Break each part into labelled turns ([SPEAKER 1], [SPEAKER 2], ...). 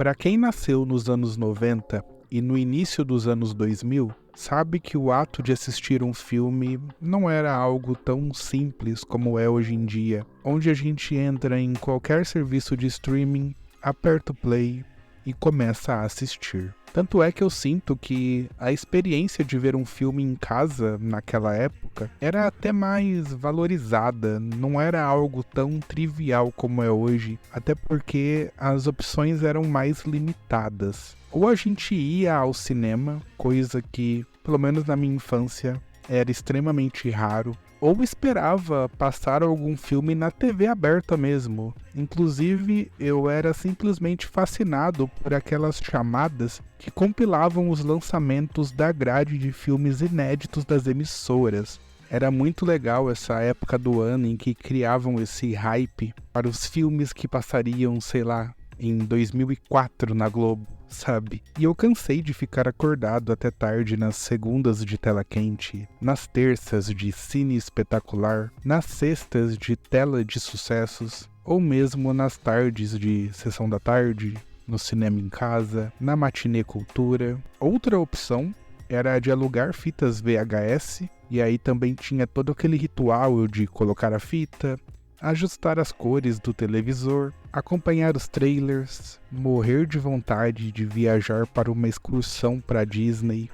[SPEAKER 1] Para quem nasceu nos anos 90 e no início dos anos 2000, sabe que o ato de assistir um filme não era algo tão simples como é hoje em dia, onde a gente entra em qualquer serviço de streaming, aperta o play e começa a assistir. Tanto é que eu sinto que a experiência de ver um filme em casa naquela época era até mais valorizada, não era algo tão trivial como é hoje, até porque as opções eram mais limitadas. Ou a gente ia ao cinema, coisa que, pelo menos na minha infância, era extremamente raro, ou esperava passar algum filme na TV aberta mesmo. Inclusive, eu era simplesmente fascinado por aquelas chamadas que compilavam os lançamentos da grade de filmes inéditos das emissoras. Era muito legal essa época do ano em que criavam esse hype para os filmes que passariam, sei lá, em 2004 na Globo, sabe? E eu cansei de ficar acordado até tarde nas segundas de tela quente, nas terças de cine espetacular, nas sextas de tela de sucessos, ou mesmo nas tardes de sessão da tarde, no cinema em casa, na matinê cultura. Outra opção era a de alugar fitas VHS, e aí também tinha todo aquele ritual de colocar a fita, ajustar as cores do televisor, acompanhar os trailers, morrer de vontade de viajar para uma excursão para Disney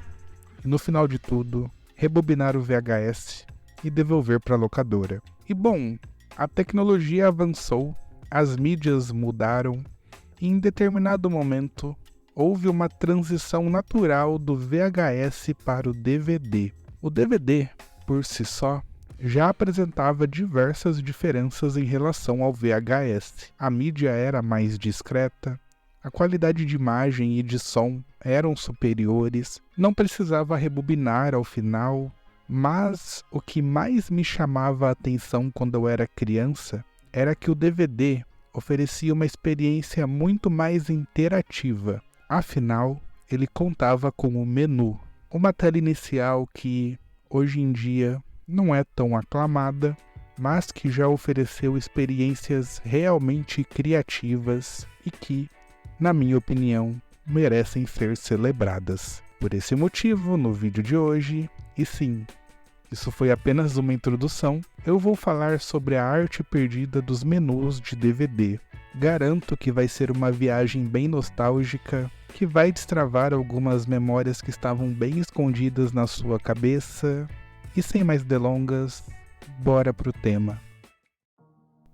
[SPEAKER 1] e, no final de tudo, rebobinar o VHS e devolver para a locadora. E bom, a tecnologia avançou, as mídias mudaram e em determinado momento houve uma transição natural do VHS para o DVD. O DVD, por si só, já apresentava diversas diferenças em relação ao VHS. A mídia era mais discreta, a qualidade de imagem e de som eram superiores, não precisava rebobinar ao final, mas o que mais me chamava a atenção quando eu era criança era que o DVD oferecia uma experiência muito mais interativa. Afinal, ele contava com o menu, uma tela inicial que, hoje em dia, não é tão aclamada, mas que já ofereceu experiências realmente criativas e que, na minha opinião, merecem ser celebradas. Por esse motivo, no vídeo de hoje, e sim, isso foi apenas uma introdução, eu vou falar sobre a arte perdida dos menus de DVD. Garanto que vai ser uma viagem bem nostálgica, que vai destravar algumas memórias que estavam bem escondidas na sua cabeça. E sem mais delongas, bora pro tema.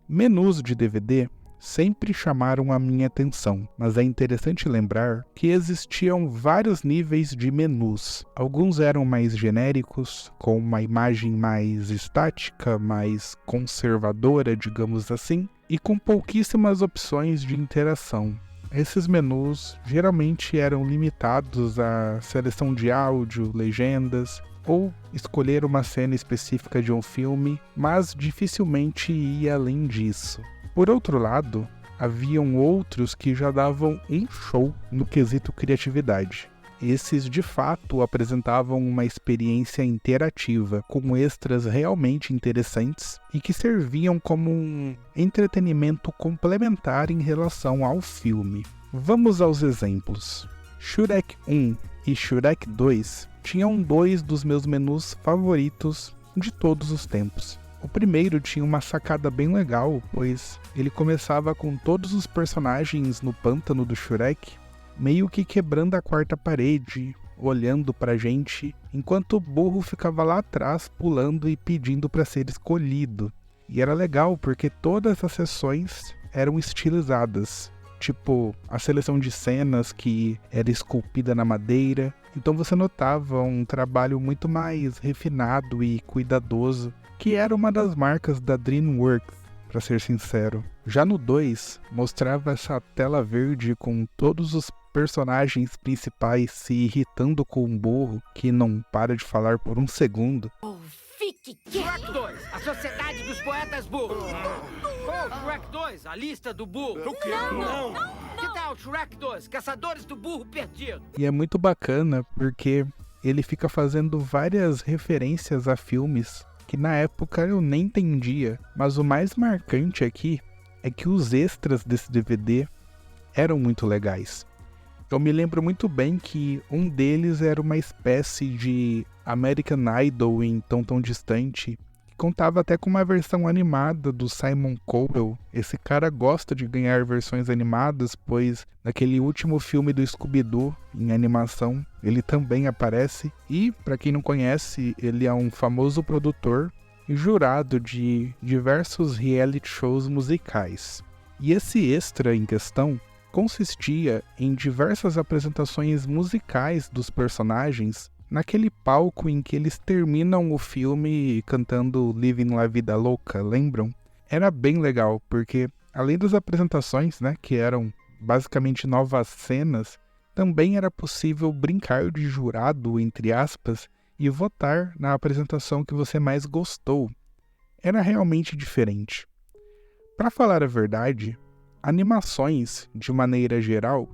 [SPEAKER 1] Menus de DVD sempre chamaram a minha atenção, mas é interessante lembrar que existiam vários níveis de menus. Alguns eram mais genéricos, com uma imagem mais estática, mais conservadora, digamos assim, e com pouquíssimas opções de interação. Esses menus geralmente eram limitados à seleção de áudio, legendas, ou escolher uma cena específica de um filme, mas dificilmente ia além disso. Por outro lado, haviam outros que já davam um show no quesito criatividade. Esses de fato apresentavam uma experiência interativa, com extras realmente interessantes e que serviam como um entretenimento complementar em relação ao filme. Vamos aos exemplos. Shrek 1 e Shrek 2 tinham dois dos meus menus favoritos de todos os tempos. O primeiro tinha uma sacada bem legal, pois ele começava com todos os personagens no pântano do Shrek, meio que quebrando a quarta parede, olhando pra gente, enquanto o burro ficava lá atrás pulando e pedindo para ser escolhido. E era legal porque todas as sessões eram estilizadas. Tipo, a seleção de cenas que era esculpida na madeira. Então você notava um trabalho muito mais refinado e cuidadoso, que era uma das marcas da DreamWorks, para ser sincero. Já no 2, mostrava essa tela verde com todos os personagens principais se irritando com um burro que não para de falar por um segundo.
[SPEAKER 2] Fique quieto! Shrek 2, a Sociedade dos Poetas Burros. Shrek 2, a lista do burro.
[SPEAKER 3] Eu quero. Não.
[SPEAKER 2] Que tal Shrek 2, Caçadores do Burro Perdido?
[SPEAKER 1] E é muito bacana porque ele fica fazendo várias referências a filmes que na época eu nem entendia. Mas o mais marcante aqui é que os extras desse DVD eram muito legais. Eu me lembro muito bem que um deles era uma espécie de American Idol em Tão Distante, que contava até com uma versão animada do Simon Cowell. Esse cara gosta de ganhar versões animadas, pois naquele último filme do Scooby-Doo, em animação, ele também aparece. E, para quem não conhece, ele é um famoso produtor e jurado de diversos reality shows musicais. E esse extra em questão consistia em diversas apresentações musicais dos personagens naquele palco em que eles terminam o filme cantando Living La Vida Louca, lembram? Era bem legal, porque além das apresentações, né, que eram basicamente novas cenas, também era possível brincar de jurado, entre aspas, e votar na apresentação que você mais gostou. Era realmente diferente. Para falar a verdade, animações, de maneira geral,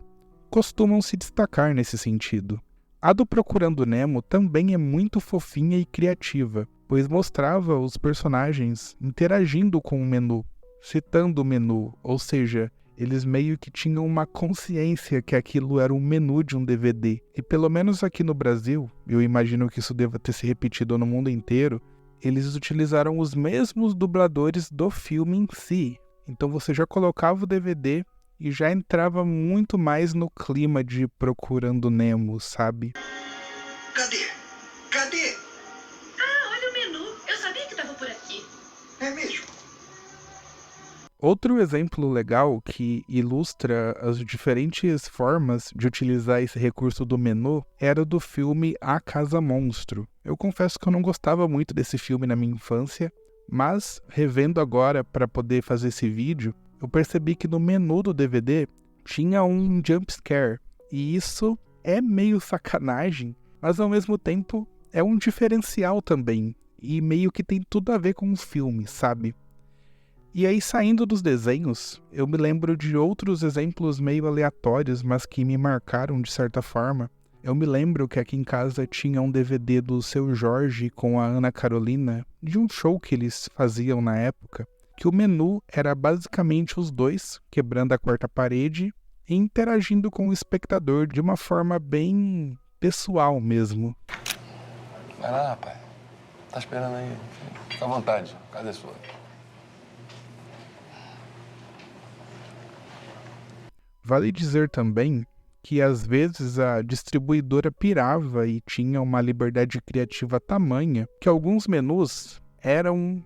[SPEAKER 1] costumam se destacar nesse sentido. A do Procurando Nemo também é muito fofinha e criativa, pois mostrava os personagens interagindo com o menu, citando o menu, ou seja, eles meio que tinham uma consciência que aquilo era um menu de um DVD. E pelo menos aqui no Brasil, eu imagino que isso deva ter se repetido no mundo inteiro, eles utilizaram os mesmos dubladores do filme em si. Então você já colocava o DVD e já entrava muito mais no clima de Procurando Nemo, sabe?
[SPEAKER 3] Cadê? Cadê?
[SPEAKER 4] Ah, olha o menu. Eu sabia que estava por aqui.
[SPEAKER 3] É mesmo?
[SPEAKER 1] Outro exemplo legal que ilustra as diferentes formas de utilizar esse recurso do menu era do filme A Casa Monstro. Eu confesso que eu não gostava muito desse filme na minha infância, mas, revendo agora para poder fazer esse vídeo, eu percebi que no menu do DVD tinha um jump scare. E isso é meio sacanagem, mas ao mesmo tempo é um diferencial também. E meio que tem tudo a ver com o filme, sabe? E aí, saindo dos desenhos, eu me lembro de outros exemplos meio aleatórios, mas que me marcaram de certa forma. Eu me lembro que aqui em casa tinha um DVD do Seu Jorge com a Ana Carolina, de um show que eles faziam na época, que o menu era basicamente os dois quebrando a quarta parede e interagindo com o espectador de uma forma bem pessoal mesmo.
[SPEAKER 5] Vai lá, rapaz. Tá esperando aí. Fica à vontade. Casa é sua.
[SPEAKER 1] Vale dizer também que às vezes a distribuidora pirava e tinha uma liberdade criativa tamanha que alguns menus eram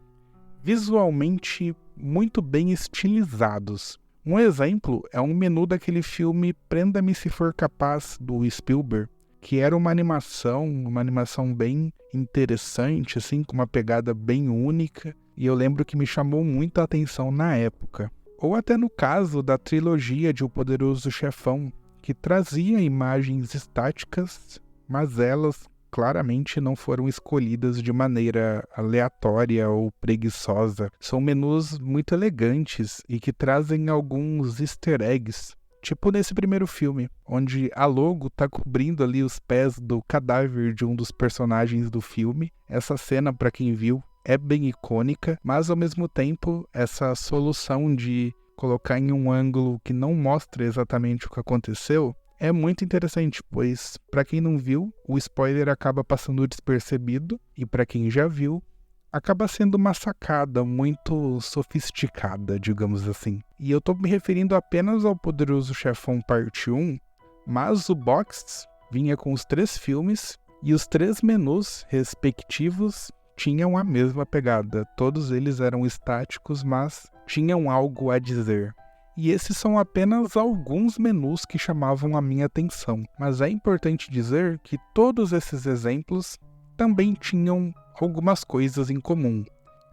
[SPEAKER 1] visualmente muito bem estilizados. Um exemplo é um menu daquele filme Prenda-me se for capaz, do Spielberg, que era uma animação bem interessante, assim, com uma pegada bem única, e eu lembro que me chamou muito a atenção na época. Ou até no caso da trilogia de O Poderoso Chefão, que trazia imagens estáticas, mas elas claramente não foram escolhidas de maneira aleatória ou preguiçosa. São menus muito elegantes e que trazem alguns easter eggs, tipo nesse primeiro filme, onde a logo tá cobrindo ali os pés do cadáver de um dos personagens do filme. Essa cena, para quem viu, é bem icônica, mas ao mesmo tempo essa solução de colocar em um ângulo que não mostra exatamente o que aconteceu é muito interessante, pois para quem não viu, o spoiler acaba passando despercebido e para quem já viu, acaba sendo uma sacada muito sofisticada, digamos assim. E eu tô me referindo apenas ao Poderoso Chefão Parte 1, mas o box vinha com os 3 filmes e os 3 menus respectivos tinham a mesma pegada. Todos eles eram estáticos, mas tinham algo a dizer. E esses são apenas alguns menus que chamavam a minha atenção. Mas é importante dizer que todos esses exemplos também tinham algumas coisas em comum,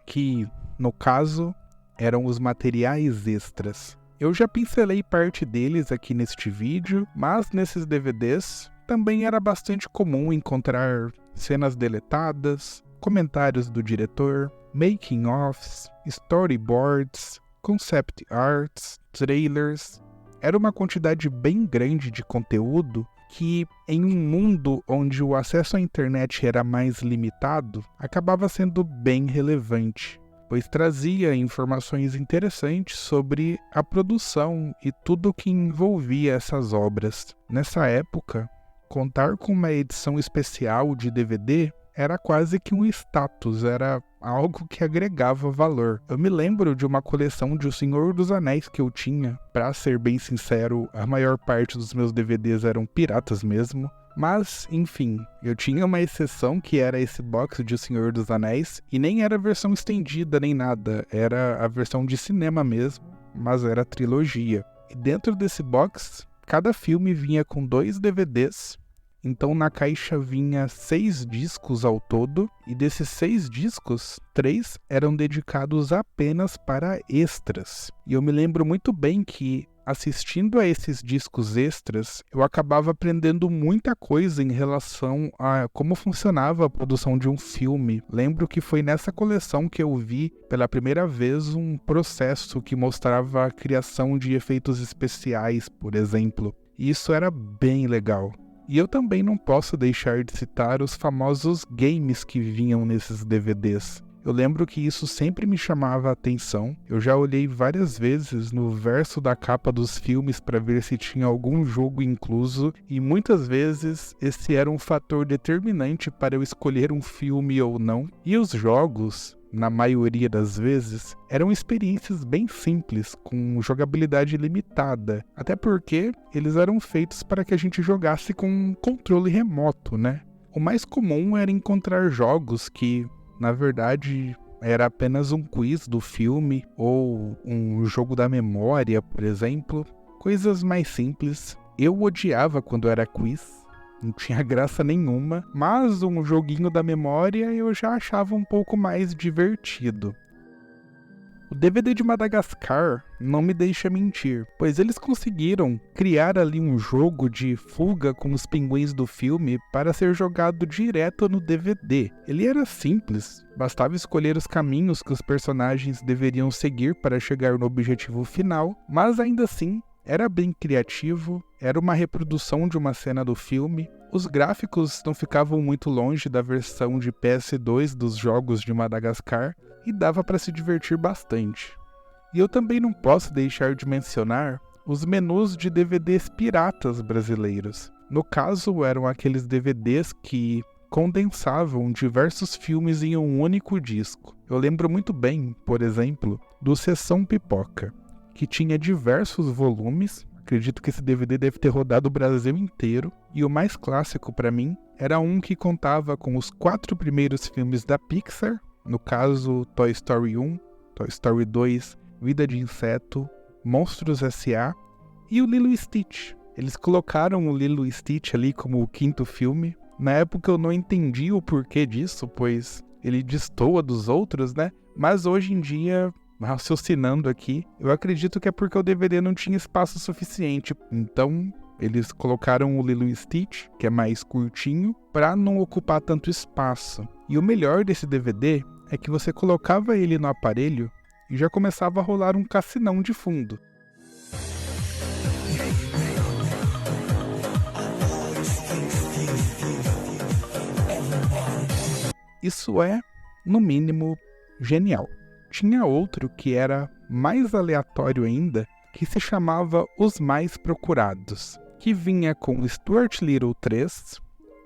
[SPEAKER 1] que, no caso, eram os materiais extras. Eu já pincelei parte deles aqui neste vídeo, mas nesses DVDs também era bastante comum encontrar cenas deletadas, comentários do diretor, making-offs, storyboards, concept arts, trailers. Era uma quantidade bem grande de conteúdo que, em um mundo onde o acesso à internet era mais limitado, acabava sendo bem relevante. pois trazia informações interessantes sobre a produção e tudo o que envolvia essas obras. Nessa época, contar com uma edição especial de DVD era quase que um status, era algo que agregava valor. Eu me lembro de uma coleção de O Senhor dos Anéis que eu tinha. Pra ser bem sincero, a maior parte dos meus DVDs eram piratas mesmo. Mas, enfim, eu tinha uma exceção que era esse box de O Senhor dos Anéis, e nem era a versão estendida nem nada, era a versão de cinema mesmo, mas era a trilogia. E dentro desse box, cada filme vinha com 2 DVDs, então na caixa vinha 6 discos ao todo, e desses 6 discos, 3 eram dedicados apenas para extras. E eu me lembro muito bem que, assistindo a esses discos extras, eu acabava aprendendo muita coisa em relação a como funcionava a produção de um filme. Lembro que foi nessa coleção que eu vi pela primeira vez um processo que mostrava a criação de efeitos especiais, por exemplo. E isso era bem legal. E eu também não posso deixar de citar os famosos games que vinham nesses DVDs. Eu lembro que isso sempre me chamava a atenção. Eu já olhei várias vezes no verso da capa dos filmes para ver se tinha algum jogo incluso, e muitas vezes esse era um fator determinante para eu escolher um filme ou não. E os jogos, na maioria das vezes, eram experiências bem simples, com jogabilidade limitada, até porque eles eram feitos para que a gente jogasse com um controle remoto, né? O mais comum era encontrar jogos que, na verdade, era apenas um quiz do filme, ou um jogo da memória, por exemplo. Coisas mais simples. Eu odiava quando era quiz, não tinha graça nenhuma, mas um joguinho da memória eu já achava um pouco mais divertido. O DVD de Madagascar não me deixa mentir, pois eles conseguiram criar ali um jogo de fuga com os pinguins do filme para ser jogado direto no DVD. Ele era simples, bastava escolher os caminhos que os personagens deveriam seguir para chegar no objetivo final, mas ainda assim era bem criativo, era uma reprodução de uma cena do filme. Os gráficos não ficavam muito longe da versão de PS2 dos jogos de Madagascar, e dava para se divertir bastante. E eu também não posso deixar de mencionar os menus de DVDs piratas brasileiros. No caso, eram aqueles DVDs que condensavam diversos filmes em um único disco. Eu lembro muito bem, por exemplo, do Sessão Pipoca, que tinha diversos volumes. Acredito que esse DVD deve ter rodado o Brasil inteiro, e o mais clássico para mim era um que contava com os 4 primeiros filmes da Pixar, no caso Toy Story 1, Toy Story 2, Vida de Inseto, Monstros S.A. e o Lilo e Stitch. Eles colocaram o Lilo e Stitch ali como o 5º filme. Na época eu não entendi o porquê disso, pois ele destoa dos outros, né? Mas hoje em dia, raciocinando aqui, eu acredito que é porque o DVD não tinha espaço suficiente. Então eles colocaram o Lilo e Stitch, que é mais curtinho, para não ocupar tanto espaço. E o melhor desse DVD é que você colocava ele no aparelho e já começava a rolar um cassinão de fundo. Isso é, no mínimo, genial. Tinha outro que era mais aleatório ainda, que se chamava Os Mais Procurados, que vinha com Stuart Little 3,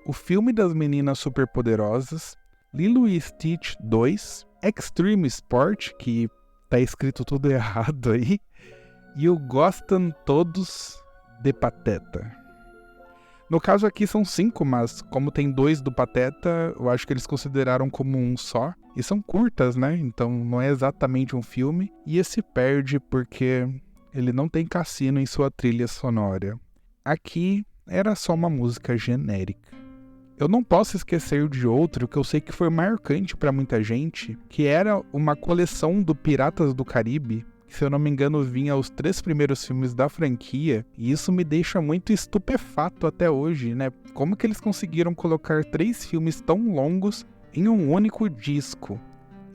[SPEAKER 1] o filme das Meninas Superpoderosas, Lilo e Stitch 2, Extreme Sport, que tá escrito tudo errado aí, e o Gostam Todos de Pateta. No caso aqui são 5, mas como tem 2 do Pateta, eu acho que eles consideraram como um só. E são curtas, né? Então não é exatamente um filme. E esse perde porque ele não tem cassino em sua trilha sonora. Aqui era só uma música genérica. Eu não posso esquecer de outro que eu sei que foi marcante para muita gente, que era uma coleção do Piratas do Caribe, que, se eu não me engano, vinha os 3 primeiros filmes da franquia, e isso me deixa muito estupefato até hoje, né? Como que eles conseguiram colocar 3 filmes tão longos em um único disco?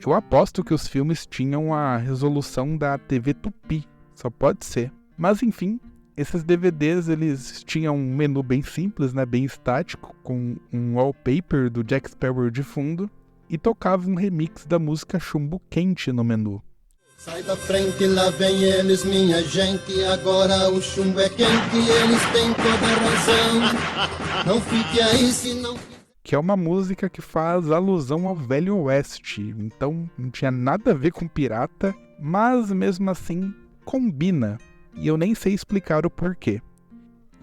[SPEAKER 1] Eu aposto que os filmes tinham a resolução da TV Tupi, só pode ser. Mas enfim, esses DVDs, eles tinham um menu bem simples, né, bem estático, com um wallpaper do Jack Sparrow de fundo. e tocava um remix da música Chumbo Quente no menu.
[SPEAKER 6] Sai da frente, lá vem eles, minha gente. Agora o chumbo é quente, eles têm toda razão. Não fique aí se não...
[SPEAKER 1] Que é uma música que faz alusão ao Velho Oeste, então não tinha nada a ver com pirata, mas mesmo assim combina, e eu nem sei explicar o porquê.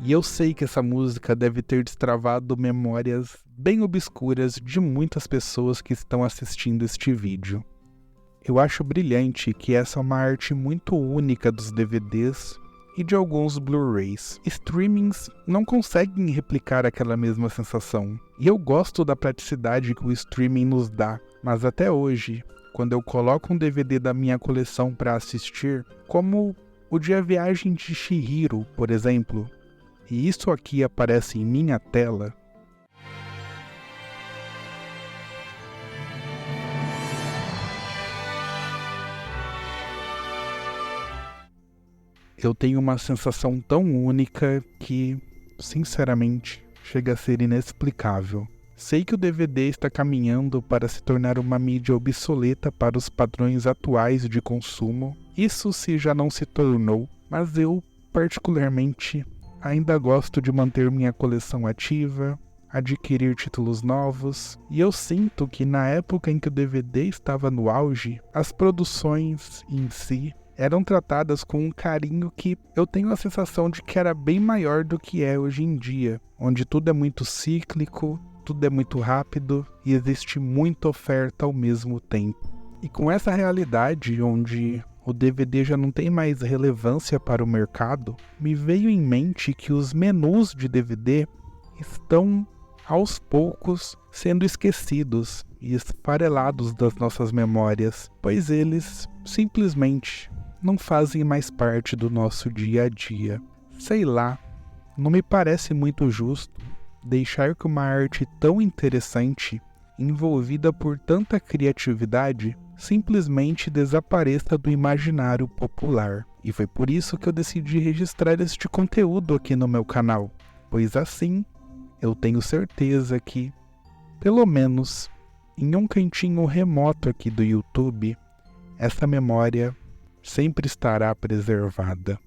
[SPEAKER 1] E eu sei que essa música deve ter destravado memórias bem obscuras de muitas pessoas que estão assistindo este vídeo. Eu acho brilhante que essa é uma arte muito única dos DVDs e de alguns Blu-rays. Streamings não conseguem replicar aquela mesma sensação. E eu gosto da praticidade que o streaming nos dá, mas até hoje, quando eu coloco um DVD da minha coleção para assistir, como o de A Viagem de Chihiro, por exemplo, e isso aqui aparece em minha tela, eu tenho uma sensação tão única que, sinceramente, chega a ser inexplicável. Sei que o DVD está caminhando para se tornar uma mídia obsoleta para os padrões atuais de consumo. Isso se já não se tornou, mas eu, particularmente, ainda gosto de manter minha coleção ativa, adquirir títulos novos, e eu sinto que na época em que o DVD estava no auge, as produções em si eram tratadas com um carinho que eu tenho a sensação de que era bem maior do que é hoje em dia, onde tudo é muito cíclico, tudo é muito rápido e existe muita oferta ao mesmo tempo. E com essa realidade onde o DVD já não tem mais relevância para o mercado, me veio em mente que os menus de DVD estão aos poucos sendo esquecidos e esfarelados das nossas memórias, pois eles simplesmente não fazem mais parte do nosso dia a dia. Sei lá, não me parece muito justo deixar que uma arte tão interessante, envolvida por tanta criatividade, simplesmente desapareça do imaginário popular. E foi por isso que eu decidi registrar este conteúdo aqui no meu canal, pois assim eu tenho certeza que, pelo menos em um cantinho remoto aqui do YouTube, essa memória sempre estará preservada.